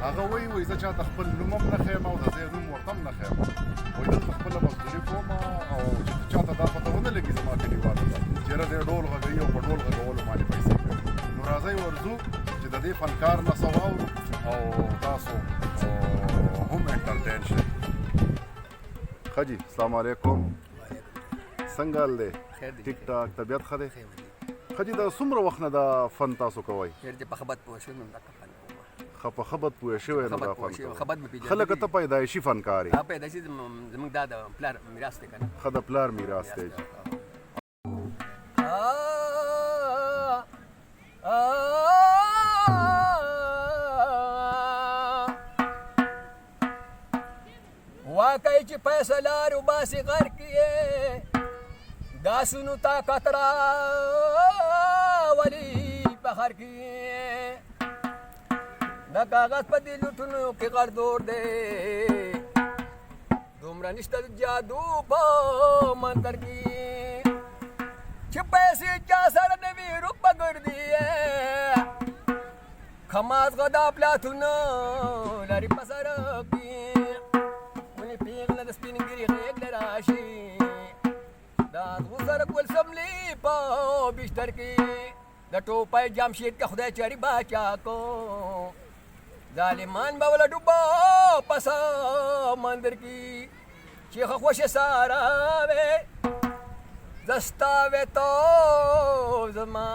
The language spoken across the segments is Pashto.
هغه وایي زه چاته خپل نوم هم نه ښیم او د ځای نوم ورته هم نه ښیم وایي دلته خپله مزدوري کوم او چې چاته دا پته ونه لګي زما کلیوالو ته چې یاره دی ډول غږوي او په ډول غږولو باندې پیسې کوي نو راځئ ورځو چې د دې فنکار نڅه واورو او تاسو هم انټرټین شئ. ښه جي السلام علیکم. څنګه حال دی؟ ټیک ټاک طبیعت ښه دی؟ ښه جي دا څومره وخت نه دا فن تاسو کوئ؟ په خبت پوه شوی نو دا فن کوم. ښه په خبت پوه شوی نو دا فن کوم. خبت مې پیژنې. ښه لکه ته پیدایشي فنکار یې. پیدایشي زموږ دا د پلار میراث دی که نه. ښه د پلار میراث دی. واقعي چې فیصله روباسي غر کې یې داسونو طاقت راولي په غر کې د کاغذ په دې لوټونو کې غړدور دی دومره نشته د جادو په منتر کې چې پیسې چا سره نه وي روپه ګرځي خماس غدا پلاتونه لري په سر کې پیغله د سپینګری غیږ له راشي دا غوسره کول سملی په بستر کې د ټوپۍ جمشید که خدای چاري باچا کو ظالمان به وله ډوبه په سمندر کې چې ښه خوښې ساره وې زه ستا وې تو زما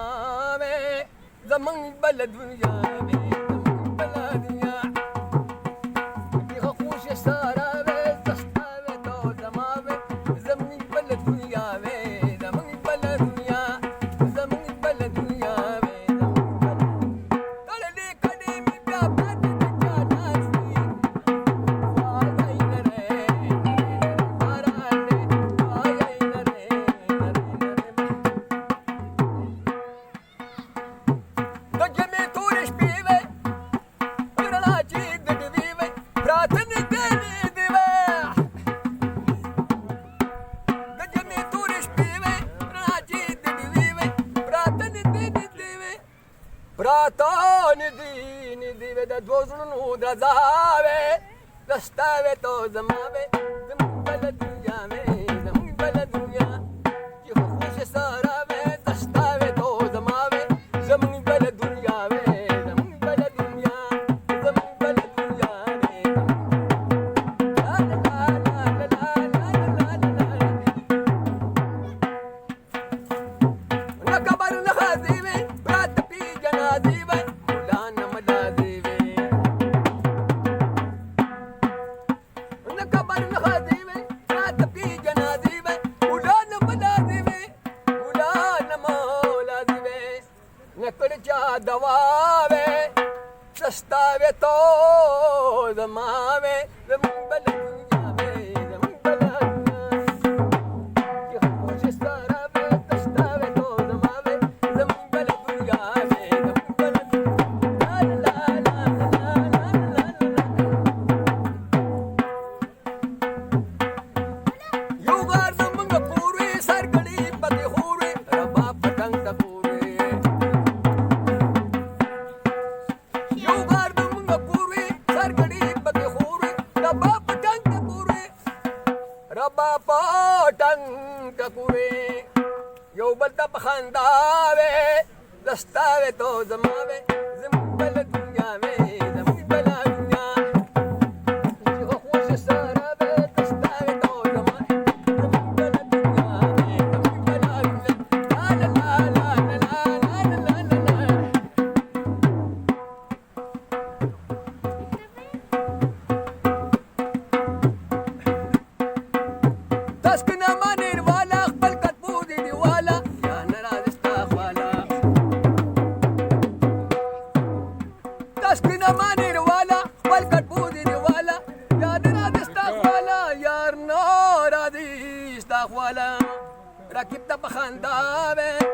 وې زمونږ بله دنیا وې زمونږ بله دنیا چې ښه خوښې ساره براتان دی وې د دوو زړونو درزاوې دستا وې تو زما وې زمونږ بله دنیا وې زمونږ بله دنیا چې ښه خوښې ساره وې دستا وې تو زما وې زمونږ بله دنیا وې زمونږ بله دنیا زمونږ بله دنیا وې نه قبر نه خازي وې دواوې سستا وې تو زما وې زمونږ بله دنیا وې زمونږ بله دنیا چې ښه خوښې ساره وې سستا وې تو زما وې زمونږ بله دنیا وې زمونږ بله یو غار زمونږ کور وې سرګړي پکې خور وې رباب پټنګ ته کور ربا پټنګ ککوي یو بل ته په خندا وې دستا وې تو زما وې زمونږ بله دنیا وې زمونږ بله دنیا چې ښه خوښې ساره وې دستا وې تو زما وې زمونږ بله دنیا وې زمونږ بله دنیا لا لا لا لا لا لا لا تسکنه منیر والا خپل کتبو دی دیوالا یا نراز ستا خوالا تسکنه منیر والا خپل کتبو دی دیوالا یا نراز ستا خوالا یار نو راضی ستا خوالا رکیب ته په خندا وې